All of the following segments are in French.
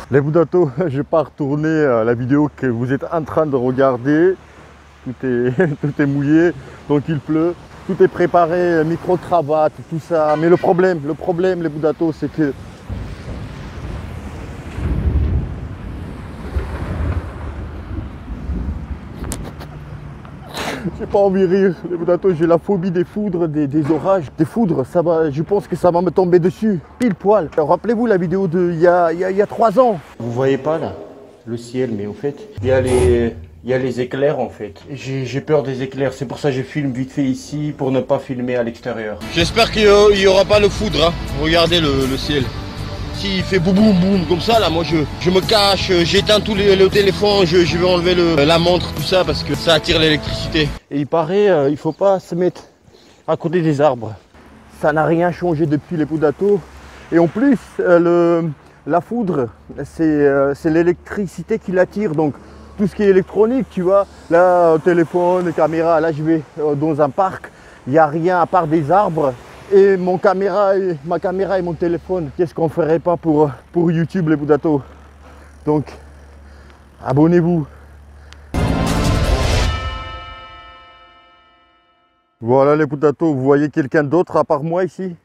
Les Boudatos, je vais pas retourner la vidéo que vous êtes en train de regarder. Tout est, tout est mouillé, donc il pleut. Tout est préparé, micro-cravate, tout ça. Mais le problème, les Boudatos, c'est que j'ai pas envie de rire, les Boudatos, j'ai la phobie des foudres, des orages. Des foudres, ça va, je pense que ça va me tomber dessus, pile poil. Rappelez-vous la vidéo de il y a 3 ans. Vous voyez pas là, le ciel, mais en fait, il y a les éclairs en fait. J'ai peur des éclairs, c'est pour ça que je filme vite fait ici, pour ne pas filmer à l'extérieur. J'espère qu'il n'y aura pas le foudre, hein. Regardez le ciel. S'il fait boum boum boum comme ça, là, moi je me cache, j'éteins tout le téléphone, je vais enlever la montre, tout ça, parce que ça attire l'électricité. Et il paraît, il faut pas se mettre à côté des arbres. Ça n'a rien changé depuis les Boudatos. Et en plus, la foudre, c'est l'électricité qui l'attire. Donc tout ce qui est électronique, tu vois, là, téléphone, caméra, là je vais dans un parc, il n'y a rien à part des arbres. Et ma caméra et mon téléphone, qu'est-ce qu'on ferait pas pour YouTube les Boudatos? Donc, abonnez-vous. Voilà les Boudatos, vous voyez quelqu'un d'autre à part moi ici?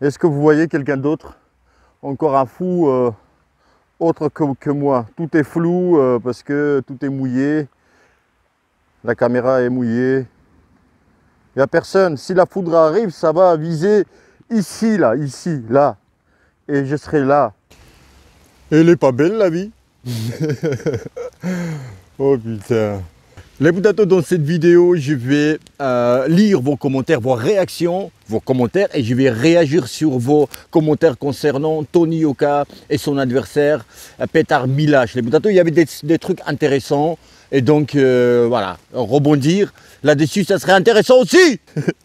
Est-ce que vous voyez quelqu'un d'autre? Encore un fou autre que moi. Tout est flou parce que tout est mouillé. La caméra est mouillée. Il n'y a personne. Si la foudre arrive, ça va viser ici, là. Et je serai là. Elle est pas belle la vie. Oh putain. Les Boudatos, dans cette vidéo, je vais lire vos commentaires, vos réactions, vos commentaires, et je vais réagir sur vos commentaires concernant Tony Yoka et son adversaire Petr Miláš. Les Boudatos, il y avait des trucs intéressants, et donc voilà, rebondir là-dessus, ça serait intéressant aussi.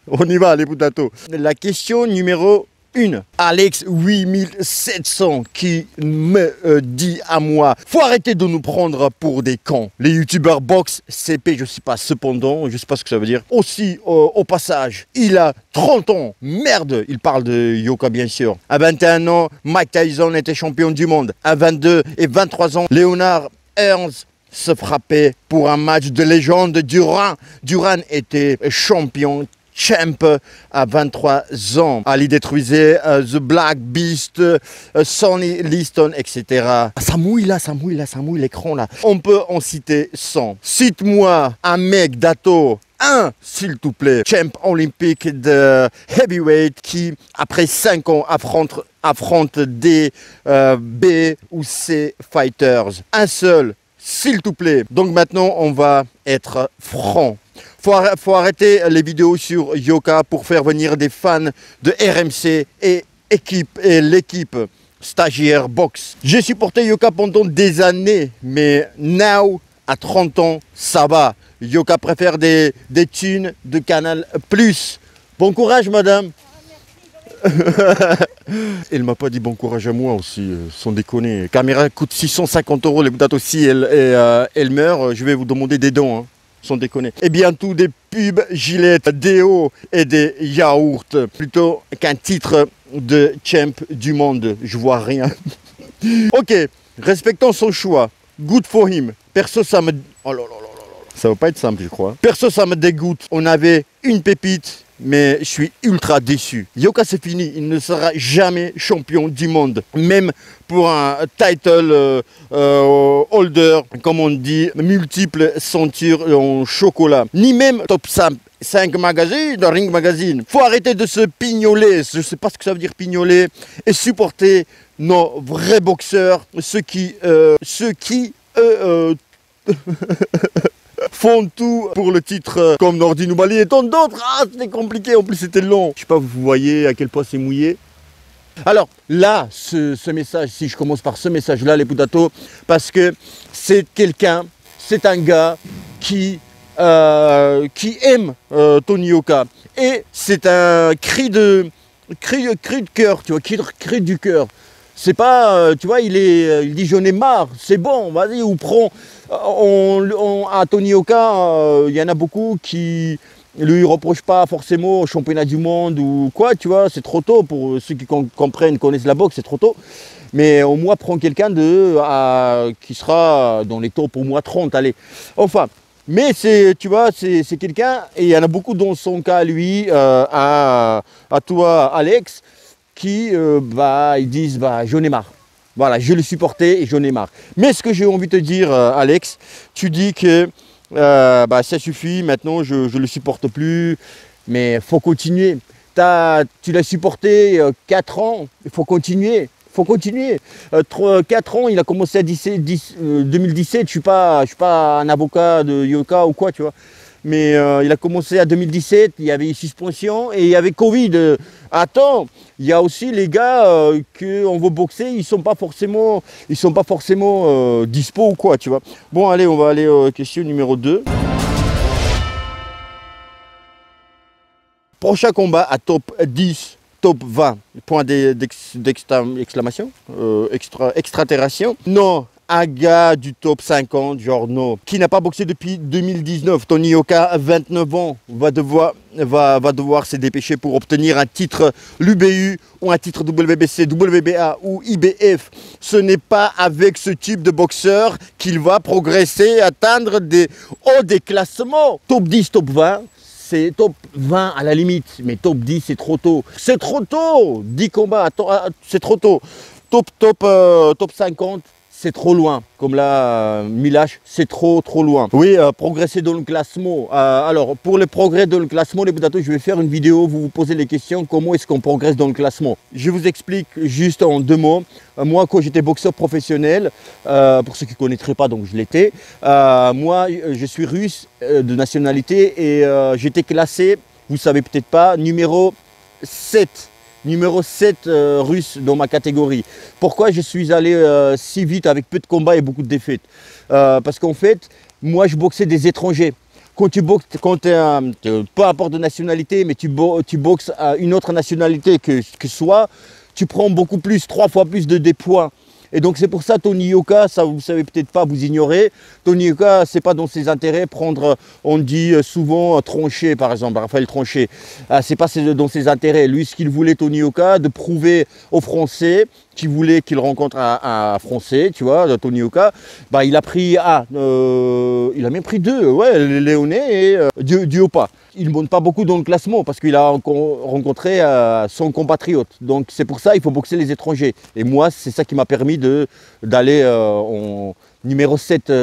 On y va les Boudatos. La question numéro 1. Alex 8700 qui me dit à moi: faut arrêter de nous prendre pour des cons. Les youtubeurs box CP, je sais pas, cependant, je sais pas ce que ça veut dire. Aussi, au passage, il a 30 ans. Merde, il parle de Yoka bien sûr. À 21 ans, Mike Tyson était champion du monde. À 22 et 23 ans, Leonard Ernst se frappait pour un match de légende. Duran était champion champ à 23 ans. Ali détruisait The Black Beast, Sonny Liston, etc. Ça mouille l'écran là. On peut en citer 100. Cite-moi un mec d'Ato, un s'il te plaît, champ olympique de heavyweight qui après 5 ans affronte des B ou C fighters. Un seul, s'il te plaît. Donc maintenant on va être franc. Faut arrêter les vidéos sur Yoka pour faire venir des fans de RMC et l'équipe stagiaire box. J'ai supporté Yoka pendant des années, mais now, à 30 ans, ça va. Yoka préfère des thunes de Canal+. Bon courage, madame. Elle m'a pas dit bon courage à moi aussi, sans déconner. Caméra coûte 650 €, les Boudatos, si elle meurt, je vais vous demander des dons. Hein. Sans déconner. Et bientôt des pubs, gilettes, déo et des yaourts. Plutôt qu'un titre de champ du monde. Je vois rien. Ok, respectons son choix. Good for him. Perso, ça me... Oh là là là là là. Ça va pas être simple, je crois. Perso, ça me dégoûte. On avait une pépite, mais je suis ultra déçu. Yoka, c'est fini. Il ne sera jamais champion du monde. Même pour un title holder, comme on dit, multiples ceintures en chocolat. Ni même top 5 magazine, dans Ring Magazine. Faut arrêter de se pignoler. Je sais pas ce que ça veut dire pignoler. Et supporter nos vrais boxeurs. Ceux qui font tout pour le titre, comme Nordi Noubali et tant d'autres. Ah, c'était compliqué, en plus c'était long. Je sais pas, vous voyez à quel point c'est mouillé. Alors là, ce message, si je commence par ce message-là, les Boudatos, parce que c'est quelqu'un, c'est un gars qui aime Tony Yoka. Et c'est un cri de cœur, tu vois, cri du cœur. C'est pas, tu vois, il dit j'en ai marre, c'est bon, vas-y, ou prends. À Tony Yoka, il y en a beaucoup qui lui reproche pas forcément au championnat du monde ou quoi, tu vois, c'est trop tôt pour ceux qui comprennent, connaissent la boxe, c'est trop tôt. Mais au moins, prends quelqu'un qui sera dans les tops au moins 30, allez. Enfin, mais tu vois, c'est quelqu'un, et il y en a beaucoup dans son cas, lui, à toi, Alex, qui, ils disent, j'en ai marre. Voilà, je le supportais et j'en ai marre. Mais ce que j'ai envie de te dire, Alex, tu dis que ça suffit, maintenant je le supporte plus, mais faut continuer. Tu l'as supporté 4 ans, il faut continuer. Faut continuer. 4 ans, il a commencé à 2017. Je suis pas un avocat de Yoka ou quoi, tu vois. Mais il a commencé à 2017. Il y avait une suspension et il y avait Covid. Attends, il y a aussi les gars qu'on veut boxer, ils sont pas forcément dispo ou quoi, tu vois. Bon, allez, on va aller à question numéro 2. Prochain combat à top 10. Top 20, point d'exclamation, extraterration. Non, un gars du top 50, genre non, qui n'a pas boxé depuis 2019. Tony Yoka, 29 ans, va devoir se dépêcher pour obtenir un titre l'UBU ou un titre WBC, WBA ou IBF. Ce n'est pas avec ce type de boxeur qu'il va progresser, atteindre des hauts des classements. Top 10, top 20. C'est top 20 à la limite, mais top 10 c'est trop tôt. C'est trop tôt. 10 combats, c'est trop tôt. Top 50, c'est trop loin. Comme là, Milash, c'est trop loin. Oui, progresser dans le classement. Alors, pour le progrès dans le classement, les potatos, je vais faire une vidéo, vous posez les questions, comment est-ce qu'on progresse dans le classement. Je vous explique juste en 2 mots. Moi, quand j'étais boxeur professionnel, pour ceux qui ne connaîtraient pas, donc je l'étais, moi, je suis russe de nationalité et j'étais classé, vous ne savez peut-être pas, numéro 7 russe dans ma catégorie. Pourquoi je suis allé si vite avec peu de combats et beaucoup de défaites? Parce qu'en fait, moi je boxais des étrangers. Quand tu boxes, peu importe de nationalité, mais tu boxes à une autre nationalité que soit, tu prends beaucoup plus, 3 fois plus de points. Et donc c'est pour ça Tony Yoka, ça vous savez peut-être pas, vous ignorez. Tony Yoka, c'est pas dans ses intérêts prendre, on dit souvent Tronchet par exemple, Raphaël Tronchet. C'est pas dans ses intérêts. Lui, ce qu'il voulait Tony Yoka, de prouver aux Français qui voulait qu'il rencontre un Français, tu vois, Tony Yoka, il a pris il a même pris 2, ouais, Léoné et Diopa. Il ne monte pas beaucoup dans le classement parce qu'il a rencontré son compatriote. Donc c'est pour ça qu'il faut boxer les étrangers. Et moi, c'est ça qui m'a permis d'aller en numéro 7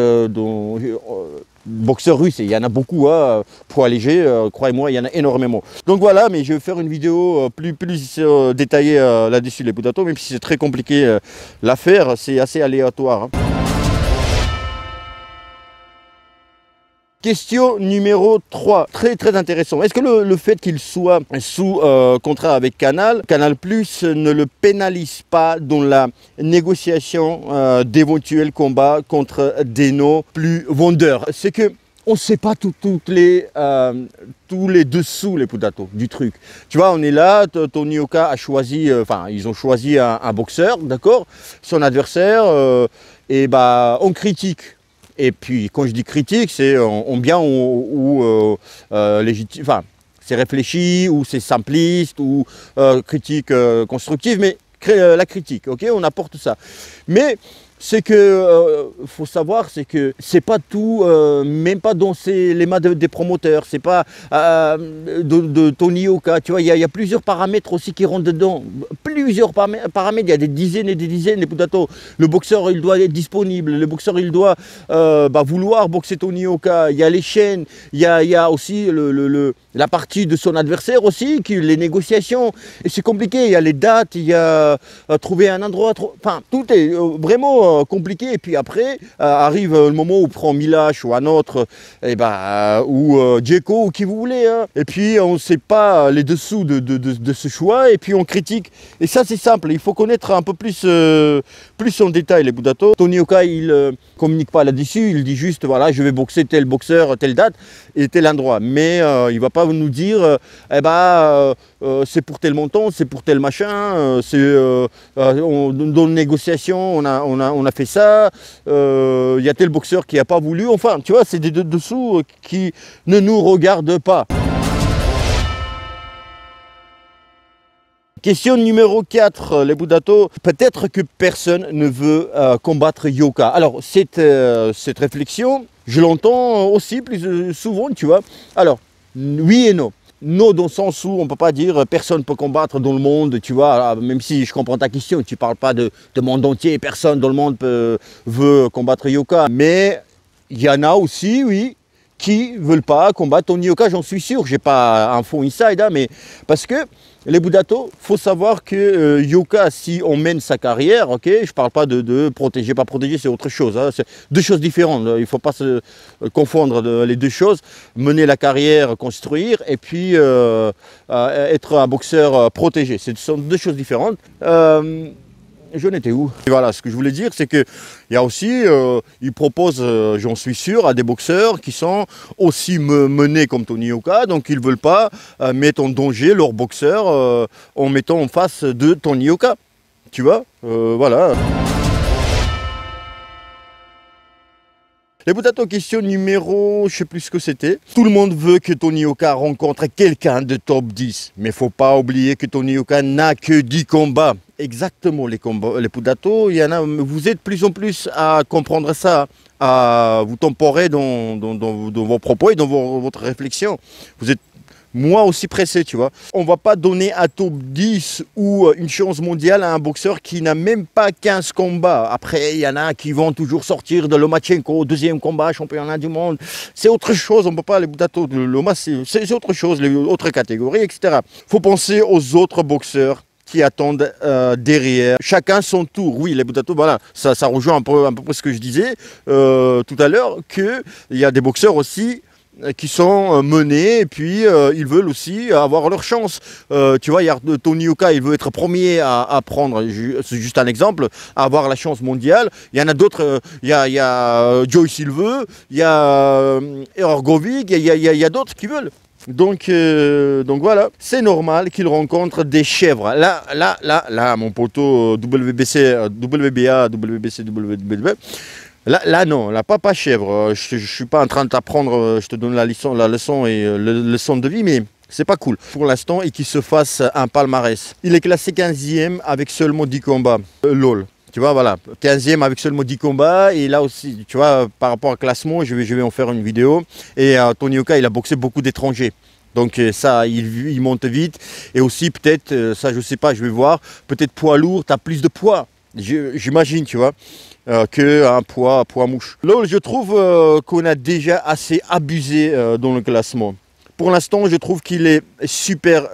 boxeur russe. Et il y en a beaucoup, poids léger, croyez-moi, il y en a énormément. Donc voilà, mais je vais faire une vidéo plus détaillée là-dessus, les potatos, même si c'est très compliqué l'affaire, c'est assez aléatoire. Question numéro 3, très intéressant. Est-ce que le fait qu'il soit sous contrat avec Canal Plus ne le pénalise pas dans la négociation d'éventuels combats contre des noms plus vendeurs? C'est que on ne sait pas tous les dessous, les potatos, du truc. Tu vois, on est là, Tony Yoka a choisi, ils ont choisi un boxeur, d'accord? Son adversaire, on critique. Et puis, quand je dis critique, c'est en bien ou légitime, c'est réfléchi, ou c'est simpliste, ou critique constructive, mais la critique, ok, on apporte ça. Mais c'est que, faut savoir, c'est que c'est pas tout, même pas dans les mains des promoteurs, c'est pas de Tony Yoka, tu vois, il y a plusieurs paramètres aussi qui rentrent dedans, plusieurs paramètres, il y a des dizaines et des dizaines, les potatos. Le boxeur, il doit être disponible, le boxeur, il doit vouloir boxer Tony Yoka, il y a les chaînes, il y a aussi la partie de son adversaire aussi, les négociations, et c'est compliqué, il y a les dates, il y a trouver un endroit, tout est vraiment compliqué. Et puis après arrive le moment où on prend Milash ou un autre, ou Djeko ou qui vous voulez, hein. Et puis on ne sait pas les dessous de ce choix, et puis on critique. Et ça c'est simple, il faut connaître un peu plus en détail les potatos. Tony Yoka, il communique pas là-dessus, il dit juste voilà, je vais boxer tel boxeur, telle date et tel endroit. Mais il va pas nous dire c'est pour tel montant, c'est pour tel machin, dans une négociation on a fait ça, il y a tel boxeur qui n'a pas voulu, enfin tu vois, c'est des dessous qui ne nous regardent pas. Question numéro 4, les Boudato. Peut-être que personne ne veut combattre Yoka. Alors, cette réflexion, je l'entends aussi plus souvent, tu vois. Alors, oui et non. Non, dans le sens où on ne peut pas dire personne ne peut combattre dans le monde, tu vois, même si je comprends ta question, tu ne parles pas de monde entier, personne dans le monde veut combattre Yoka. Mais il y en a aussi, oui, qui ne veulent pas combattre Tony Yoka, j'en suis sûr. Je n'ai pas info inside, hein, mais parce que les Boudato, il faut savoir que Yoka, si on mène sa carrière, ok, je ne parle pas de protéger, pas protéger, c'est autre chose. Hein, c'est deux choses différentes. Il ne faut pas se confondre les deux choses. Mener la carrière, construire, et puis être un boxeur protégé. Ce sont deux choses différentes. J'en étais où? Et voilà, ce que je voulais dire, c'est qu'il y a aussi, ils proposent, j'en suis sûr, à des boxeurs qui sont aussi menés comme Tony Yoka, donc ils ne veulent pas mettre en danger leur boxeur en mettant en face de Tony Yoka. Tu vois, voilà. Les Boudato, question numéro, je ne sais plus ce que c'était. Tout le monde veut que Tony Yoka rencontre quelqu'un de top 10. Mais il ne faut pas oublier que Tony Yoka n'a que 10 combats. Exactement, les combats, les Boudato, il y en a, vous êtes plus en plus à comprendre ça, à vous temporer dans vos propos et dans votre réflexion. Vous êtes moi aussi pressé, tu vois. On ne va pas donner un top 10 ou une chance mondiale à un boxeur qui n'a même pas 15 combats. Après, il y en a qui vont toujours sortir de Lomachenko, deuxième combat, championnat du monde. C'est autre chose, on ne peut pas, les Boudato, Loma, c'est autre chose, les autres catégories, etc. Il faut penser aux autres boxeurs qui attendent derrière. Chacun son tour. Oui, les Boudato, voilà, ça rejoint un peu ce que je disais tout à l'heure, qu'il y a des boxeurs aussi qui sont menés et puis ils veulent aussi avoir leur chance. Tu vois, il y a Tony Yoka, il veut être premier à prendre, c'est juste un exemple, à avoir la chance mondiale. Il y en a d'autres, il y a Joyce il veut, il y a Ergovic, il y a d'autres qui veulent. Donc voilà, c'est normal qu'il rencontre des chèvres. Là, mon poteau WBC, WBW. Là non, là pas chèvre. Je ne suis pas en train de t'apprendre, je te donne la leçon et la leçon de vie, mais c'est pas cool pour l'instant et qu'il se fasse un palmarès. Il est classé 15e avec seulement 10 combats. LOL. Tu vois, voilà, 15e avec seulement 10 combats. Et là aussi, tu vois, par rapport au classement, je vais en faire une vidéo. Et Tony Yoka, il a boxé beaucoup d'étrangers. Donc ça, il monte vite. Et aussi, peut-être, ça je sais pas, je vais voir, peut-être poids lourd, tu as plus de poids. J'imagine, tu vois, qu'un poids mouche. Là, je trouve qu'on a déjà assez abusé dans le classement. Pour l'instant, je trouve qu'il est super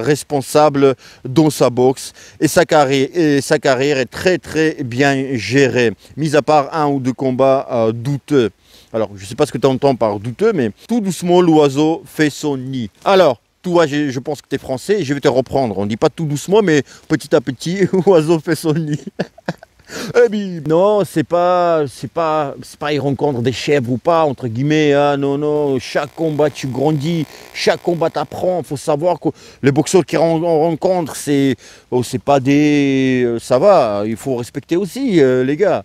responsable dans sa boxe et sa carrière est très très bien gérée, mis à part un ou deux combats douteux. Alors, je ne sais pas ce que tu entends par douteux, mais tout doucement, l'oiseau fait son nid. Alors, toi, je pense que tu es français et je vais te reprendre. On ne dit pas tout doucement, mais petit à petit, l'oiseau fait son nid. Eh bien, non, c'est pas il rencontre des chèvres ou pas, entre guillemets, hein, non, chaque combat tu grandis, chaque combat t'apprends, il faut savoir que les boxeurs qui rencontrent, c'est pas des, ça va, il faut respecter aussi les gars.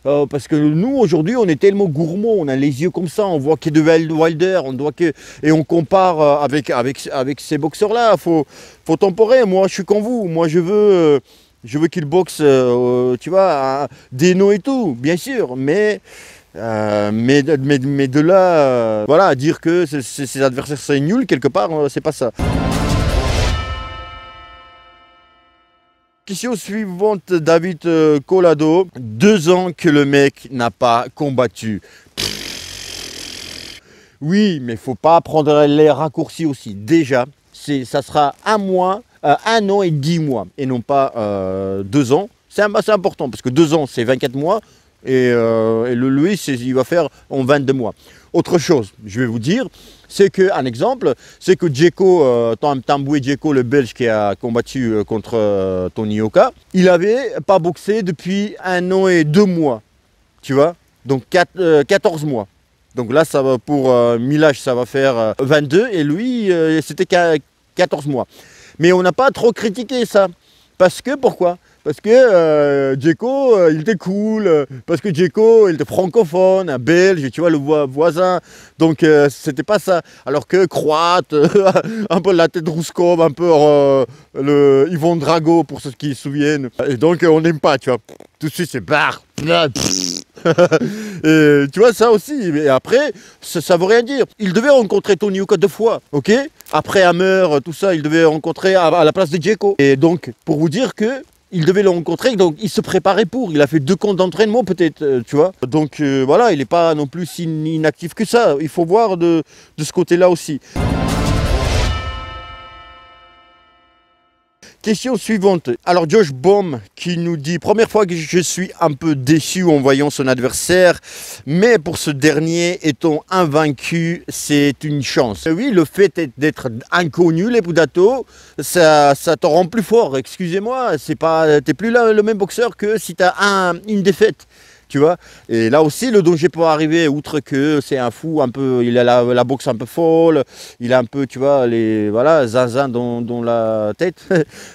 Parce que nous aujourd'hui on est tellement gourmands, on a les yeux comme ça, on voit qu'il y a de Wilder, et on compare avec ces boxeurs là, faut temporer. Moi je suis comme vous, moi je veux qu'il boxe, tu vois, Deno et tout, bien sûr, mais de là, voilà, dire que ses adversaires c'est nul quelque part, c'est pas ça. Question suivante, David Collado. 2 ans que le mec n'a pas combattu. Oui, mais il ne faut pas prendre les raccourcis aussi. Déjà, ça sera 1 mois, 1 an et 10 mois, et non pas 2 ans. C'est important, parce que 2 ans, c'est 24 mois, et lui, il va faire en 22 mois. Autre chose, je vais vous dire, c'est qu'un exemple, c'est que Djeko, Tamboué Djeko, le Belge qui a combattu contre Tony Yoka, il n'avait pas boxé depuis 1 an et 2 mois, tu vois, donc 14 mois. Donc là, ça va pour Milage, ça va faire 22, et lui, c'était 14 mois. Mais on n'a pas trop critiqué ça. Parce que, pourquoi ? parce que Djeko, il était cool, parce que Djeko, il était francophone, un belge, tu vois, le voisin. Donc, c'était pas ça. Alors que croate, un peu la tête Rouskov, un peu le Yvon Drago, pour ceux qui se souviennent. Et donc, on n'aime pas, tu vois. Tout de suite, c'est barre. Et tu vois, ça aussi. Et après, ça veut rien dire. Il devait rencontrer Tony Yoka 2 fois, ok? Après Hammer, tout ça, il devait rencontrer à la place de Djeko. Et donc, pour vous dire que il devait le rencontrer, donc il se préparait pour. Il a fait 2 camps d'entraînement peut-être, tu vois. Donc voilà, il n'est pas non plus si inactif que ça. Il faut voir de ce côté-là aussi. Question suivante. Alors Josh Baum qui nous dit: première fois que je suis un peu déçu en voyant son adversaire, mais pour ce dernier étant invaincu, c'est une chance. Oui, le fait d'être inconnu, les Poudato, ça te rend plus fort. Excusez-moi, t'es plus là le même boxeur que si tu as une défaite. Tu vois, et là aussi le danger peut arriver, outre que c'est un fou un peu, il a la boxe un peu folle, il a un peu, tu vois, voilà, zinzin dans la tête.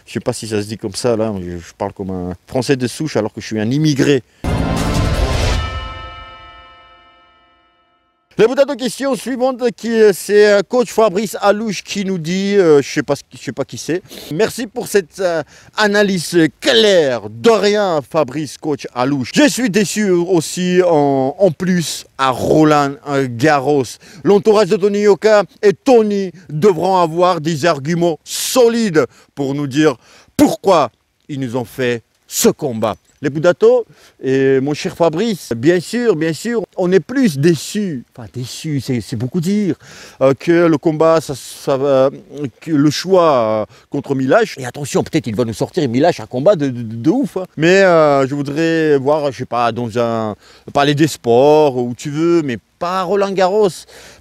Je sais pas si ça se dit comme ça là, je parle comme un Français de souche alors que je suis un immigré. La question suivante, c'est coach Fabrice Alouche qui nous dit, je sais pas qui c'est. Merci pour cette analyse claire. De rien, Fabrice, coach Alouche. Je suis déçu aussi en plus à Roland Garros. L'entourage de Tony Yoka et Tony devront avoir des arguments solides pour nous dire pourquoi ils nous ont fait ce combat. Les Poudato et mon cher Fabrice, bien sûr, on est plus déçus, enfin déçus, c'est beaucoup dire, que le combat, que le choix contre Milash. Et attention, peut-être il va nous sortir Milash un combat de ouf. Hein. Mais je voudrais voir, je sais pas, parler des sports, où tu veux, mais pas Roland Garros.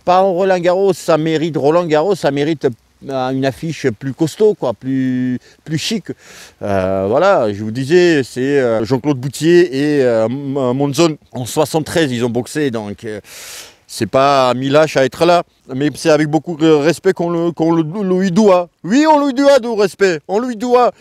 Pas Roland Garros, ça mérite Roland Garros, ça mérite une affiche plus costaud, quoi, plus chic. Voilà, je vous disais, c'est Jean-Claude Boutier et Monzon en 73, ils ont boxé, donc c'est pas Milash à être là, mais c'est avec beaucoup de respect qu'on lui doit. Oui, on lui doit du respect, on lui doit.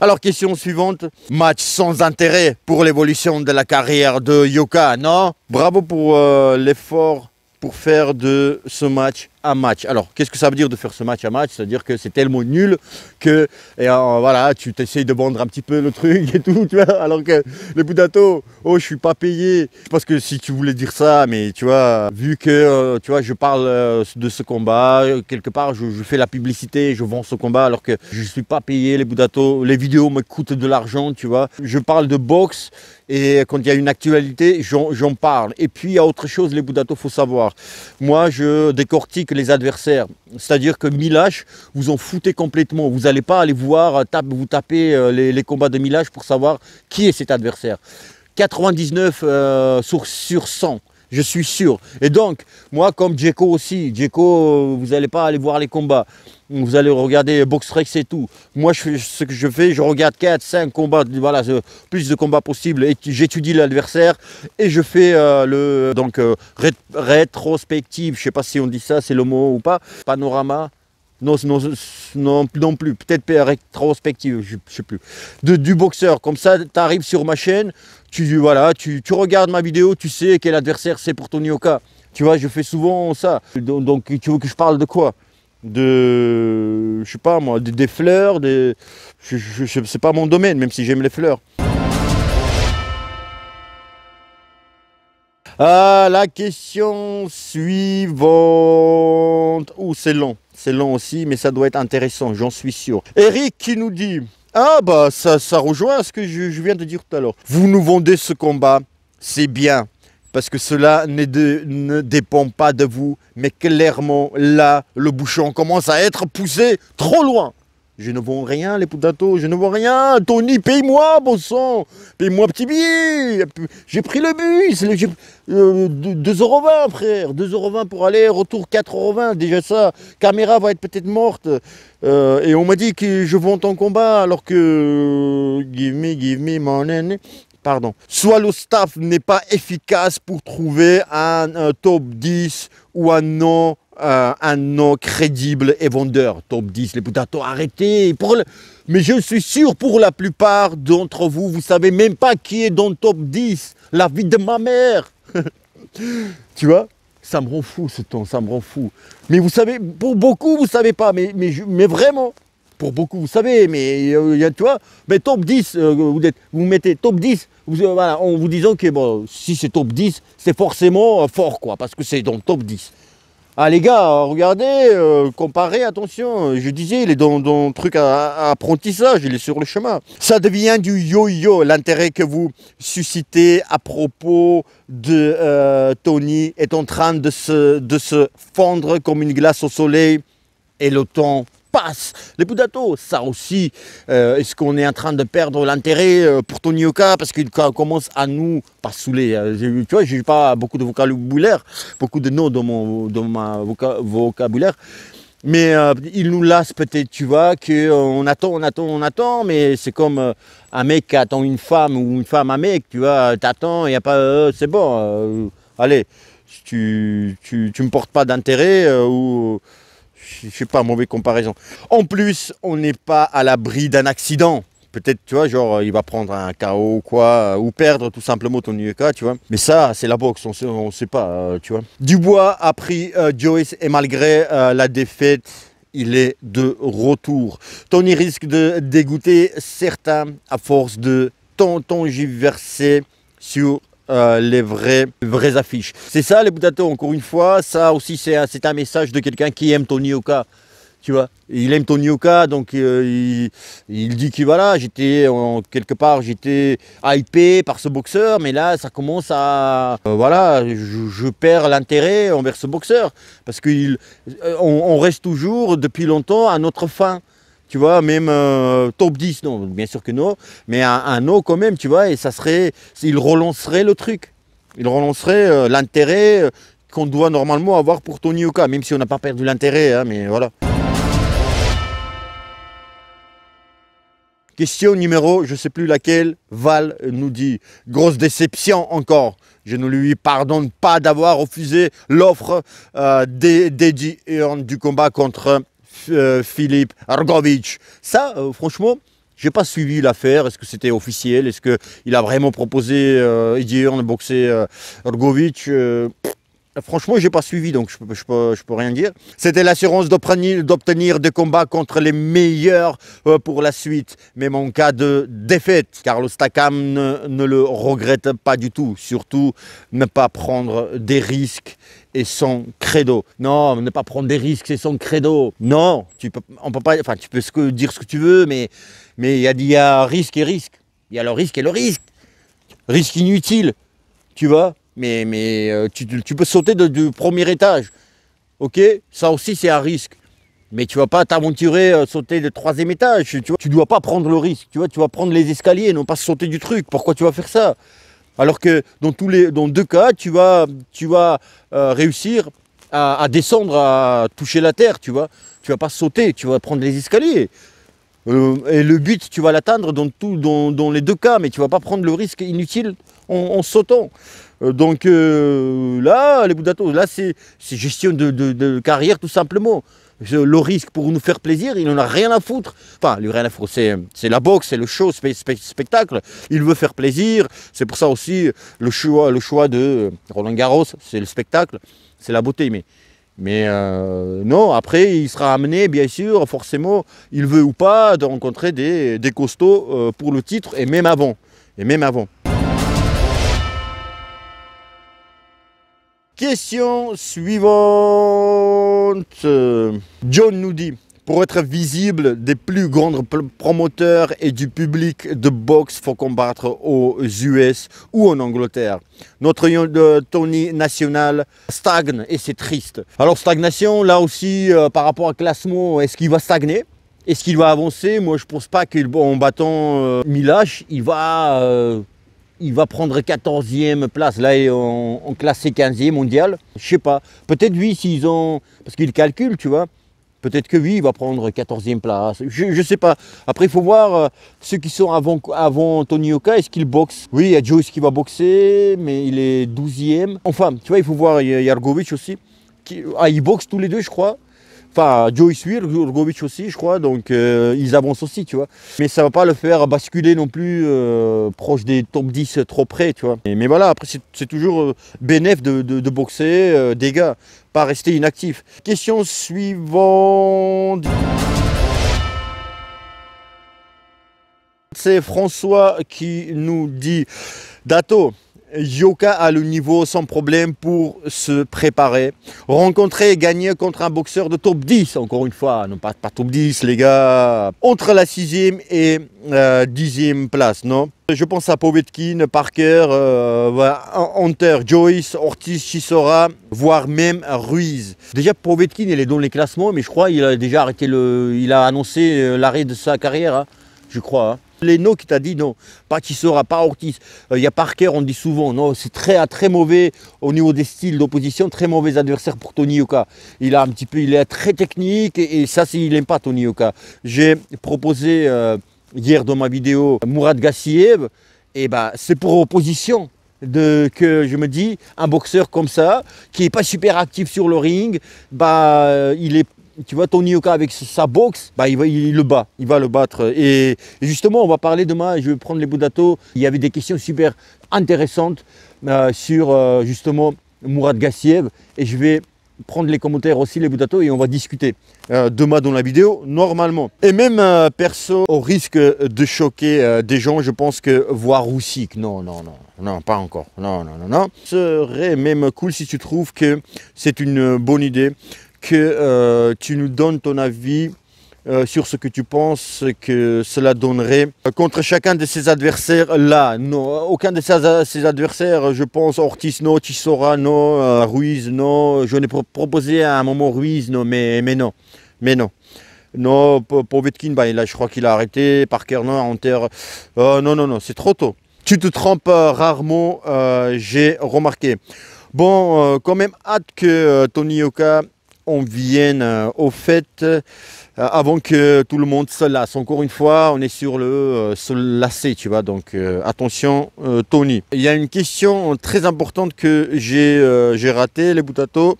Alors, question suivante. Match sans intérêt pour l'évolution de la carrière de Yoka, non? Bravo pour l'effort pour faire de ce match un match. Alors, qu'est-ce que ça veut dire de faire ce match un match? C'est-à-dire que c'est tellement nul que, voilà, tu t'essayes de vendre un petit peu le truc et tout, tu vois, alors que les Poudato, oh, je suis pas payé. Parce que si tu voulais dire ça, mais tu vois, vu que, tu vois, je parle de ce combat, quelque part, je fais la publicité, je vends ce combat, alors que je suis pas payé, les Poudato, les vidéos me coûtent de l'argent, tu vois. Je parle de boxe, et quand il y a une actualité, j'en parle. Et puis, il y a autre chose, les Poudato, il faut savoir. Moi, je décortique les adversaires. C'est-à-dire que Milash, vous en foutez complètement. Vous n'allez pas aller voir, vous tapez les combats de Milash pour savoir qui est cet adversaire. 99 sur 100. Je suis sûr. Et donc, moi, comme Djeko aussi, Djeko, vous n'allez pas aller voir les combats. Vous allez regarder BoxRec et tout. Moi, ce que je fais, je regarde 4, 5 combats, voilà, plus de combats possibles. Et j'étudie l'adversaire et je fais rétrospective. Je ne sais pas si on dit ça, c'est le mot ou pas. Panorama. Non plus. Peut-être rétrospective, je ne sais plus. Du boxeur. Comme ça, tu arrives sur ma chaîne. Tu regardes ma vidéo, tu sais quel adversaire c'est pour Tony Yoka. Tu vois, je fais souvent ça. Donc, tu veux que je parle de quoi? Je sais pas moi, des fleurs, c'est pas mon domaine, même si j'aime les fleurs. Ah, la question suivante. C'est long aussi, mais ça doit être intéressant, j'en suis sûr. Eric qui nous dit: ah bah ça rejoint ce que je viens de dire tout à l'heure. Vous nous vendez ce combat, c'est bien, parce que cela ne dépend pas de vous, mais clairement là, le bouchon commence à être poussé trop loin. Je ne vends rien, les Poudato, je ne vends rien. Tony, paye-moi, bon sang. Paye-moi petit billet. J'ai pris le bus. 2,20 €, frère. 2,20 € pour aller, retour 4,20 €. Déjà ça, caméra va être peut-être morte. Et on m'a dit que je vends ton combat alors que... Give me money. Pardon. Soit le staff n'est pas efficace pour trouver un top 10 ou un non un nom crédible et vendeur. Top 10, les potato, arrêtez. Mais je suis sûr, pour la plupart d'entre vous, vous ne savez même pas qui est dans le top 10. La vie de ma mère. Tu vois, ça me rend fou ce temps, ça me rend fou. Mais vous savez, pour beaucoup, vous ne savez pas, mais vraiment, pour beaucoup, vous savez, mais tu vois, mais top 10, vous mettez top 10, voilà, en vous disant que bon, si c'est top 10, c'est forcément fort, quoi, parce que c'est dans le top 10. Ah les gars, regardez, comparez, attention, je disais, il est dans le truc à apprentissage, il est sur le chemin. Ça devient du yo-yo, l'intérêt que vous suscitez à propos de Tony est en train de se fondre comme une glace au soleil et le temps passe. Les potato, ça aussi, est-ce qu'on est en train de perdre l'intérêt pour Tony Yoka parce qu'il commence à nous pas saouler. Tu vois, je n'ai pas beaucoup de vocabulaire, beaucoup de noms dans mon vocabulaire, mais il nous lasse peut-être, tu vois, qu'on attend, mais c'est comme un mec qui attend une femme ou une femme un mec, tu vois, t'attends, il n'y a pas, c'est bon, allez, tu me portes pas d'intérêt ou... Je sais pas, mauvaise comparaison. En plus, on n'est pas à l'abri d'un accident. Peut-être, tu vois, genre, il va prendre un KO ou quoi, ou perdre tout simplement Tony Yoka, tu vois. Mais ça, c'est la boxe, on sait pas, tu vois. Dubois a pris Joyce et malgré la défaite, il est de retour. Tony risque de dégoûter certains à force de tergiverser sur les vraies affiches. C'est ça les potato, encore une fois, ça aussi c'est un message de quelqu'un qui aime Tony Yoka, tu vois. Il aime Tony Yoka, donc il dit que voilà, quelque part j'étais hypé par ce boxeur, mais là ça commence à, voilà, je perds l'intérêt envers ce boxeur, parce qu'on reste toujours depuis longtemps à notre fin. Tu vois, même top 10, non, bien sûr que non, mais un no quand même, tu vois, et ça serait, il relancerait le truc. Il relancerait l'intérêt qu'on doit normalement avoir pour Tony Yoka, même si on n'a pas perdu l'intérêt, hein, mais voilà. Question numéro, je ne sais plus laquelle, Val nous dit « Grosse déception encore, je ne lui pardonne pas d'avoir refusé l'offre d'Eddie Hearn du combat contre... Philippe Hrgović. Ça, franchement, j'ai pas suivi l'affaire. Est-ce que c'était officiel? Est-ce qu'il a vraiment proposé Eddie Hearn de boxer Hrgović? Franchement, j'ai pas suivi, donc je peux rien dire. C'était l'assurance d'obtenir des combats contre les meilleurs pour la suite. Même en cas de défaite, Carlos Takam ne le regrette pas du tout. Surtout, ne pas prendre des risques et son credo. Non, ne pas prendre des risques, c'est son credo. Non, on peut pas, enfin, tu peux dire ce que tu veux, mais il y a risque et risque. Il y a le risque et le risque. Risque inutile, tu vois. Mais tu peux sauter du premier étage, ok? Ça aussi c'est un risque. Mais tu ne vas pas t'aventurer sauter du troisième étage, tu vois? Tu dois pas prendre le risque, tu vois? Tu vas prendre les escaliers, non pas sauter du truc. Pourquoi tu vas faire ça? Alors que dans deux cas, tu vas réussir à descendre, à toucher la terre, tu vois? Tu vas pas sauter, tu vas prendre les escaliers. Et le but, tu vas l'atteindre dans les deux cas, mais tu ne vas pas prendre le risque inutile en sautant. Donc là, les potato, là c'est gestion de carrière tout simplement. Le risque pour nous faire plaisir, il n'en a rien à foutre. Enfin, lui rien à foutre, c'est la boxe, c'est le show, spectacle. Il veut faire plaisir. C'est pour ça aussi le choix de Roland Garros, c'est le spectacle, c'est la beauté. Mais non, après, il sera amené, bien sûr, forcément, il veut ou pas, de rencontrer des costauds pour le titre, et même avant. Question suivante. John nous dit, pour être visible des plus grands promoteurs et du public de boxe, il faut combattre aux US ou en Angleterre. Notre Tony national stagne et c'est triste. Alors stagnation, là aussi, par rapport à classement, est-ce qu'il va stagner? Est-ce qu'il va avancer? Moi, je ne pense pas qu'en battant Milash, il va prendre 14e place, là il est en classé 15e mondial. Je sais pas, peut-être lui s'ils ont, parce qu'il calcule, tu vois, peut-être que lui il va prendre 14e place, je sais pas. Après il faut voir ceux qui sont avant Tony Yoka, est-ce qu'il boxe? Oui, il y a Joyce qui va boxer, mais il est 12e. Enfin, tu vois, il faut voir, il y a Hrgović aussi. ils boxent tous les deux, je crois. Enfin, Joyce oui, Rogovic aussi, je crois, donc ils avancent aussi, tu vois. Mais ça ne va pas le faire basculer non plus proche des top 10 trop près, tu vois. Mais voilà, après, c'est toujours bénéf de boxer des gars, pas rester inactif. Question suivante. C'est François qui nous dit « Dato, Yoka a le niveau sans problème pour se préparer. Rencontrer et gagner contre un boxeur de top 10, encore une fois, non pas top 10 les gars, entre la 6e et 10e place, non? Je pense à Povetkin, Parker, Hunter, Joyce, Ortiz, Chisora, voire même Ruiz. Déjà Povetkin, il est dans les classements, mais je crois qu'il a déjà arrêté il a annoncé l'arrêt de sa carrière, hein, je crois. Hein. Les noms qui t'a dit non, pas Chisora, pas Ortiz. Il y a Parker, on dit souvent, non, c'est très mauvais au niveau des styles d'opposition, très mauvais adversaire pour Tony Yoka. Il est très technique et ça, il n'aime pas Tony Yoka. J'ai proposé hier dans ma vidéo Mourad Gassiev, et bah c'est pour opposition. Que je me dis, un boxeur comme ça, qui n'est pas super actif sur le ring, bah il est. Tu vois, Tony Yoka avec sa boxe, bah, il va le battre. Et justement, on va parler demain, je vais prendre les bouts d'Ato. Il y avait des questions super intéressantes sur justement Mourad Gassiev. Et je vais prendre les commentaires aussi, les bouts d'Ato, et on va discuter demain dans la vidéo, normalement. Et même perso, au risque de choquer des gens, je pense que voir Usyk, non, pas encore. Non. Ce serait même cool si tu trouves que c'est une bonne idée. Que tu nous donnes ton avis sur ce que tu penses que cela donnerait contre chacun de ces adversaires-là. Non, aucun de ces adversaires, je pense, Ortiz, non, Chisora, non, Ruiz, non. Je n'ai proposé à un moment Ruiz, non, mais non. Non, Povetkin, bah, là, je crois qu'il a arrêté. Parker, non, Hunter, non, c'est trop tôt. Tu te trompes rarement, j'ai remarqué. Bon, quand même hâte que Tony Yoka on vienne au fait avant que tout le monde se lasse. Encore une fois, on est sur le se lasser, tu vois. Donc attention, Tony. Il y a une question très importante que j'ai ratée, les boutatos.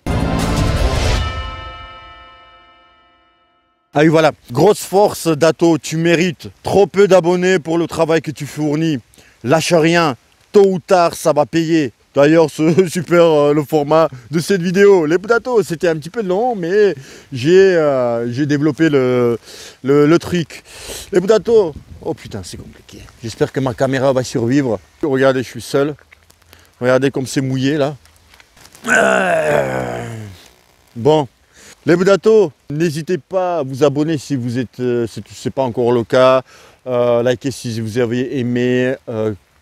Ah oui, voilà. Grosse force, Dato, tu mérites. Trop peu d'abonnés pour le travail que tu fournis. Lâche rien. Tôt ou tard, ça va payer. D'ailleurs, c'est super le format de cette vidéo. Les potatos, c'était un petit peu long, mais j'ai développé le truc. Les potatos, oh putain, c'est compliqué. J'espère que ma caméra va survivre. Regardez, je suis seul. Regardez comme c'est mouillé là. Bon, les potatos, n'hésitez pas à vous abonner si vous êtes, c'est pas encore le cas. Likez si vous avez aimé.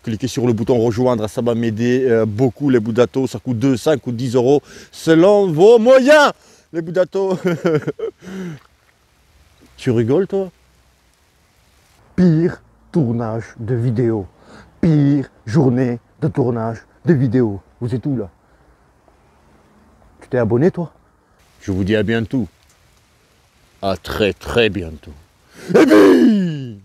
Cliquez sur le bouton rejoindre, ça va m'aider beaucoup les boudatos, ça coûte 2, 5 ou 10 euros selon vos moyens les boudatos. Tu rigoles toi? Pire tournage de vidéo, pire journée de tournage de vidéo. Vous êtes où là? Tu t'es abonné toi? Je vous dis à bientôt. À très bientôt. Et puis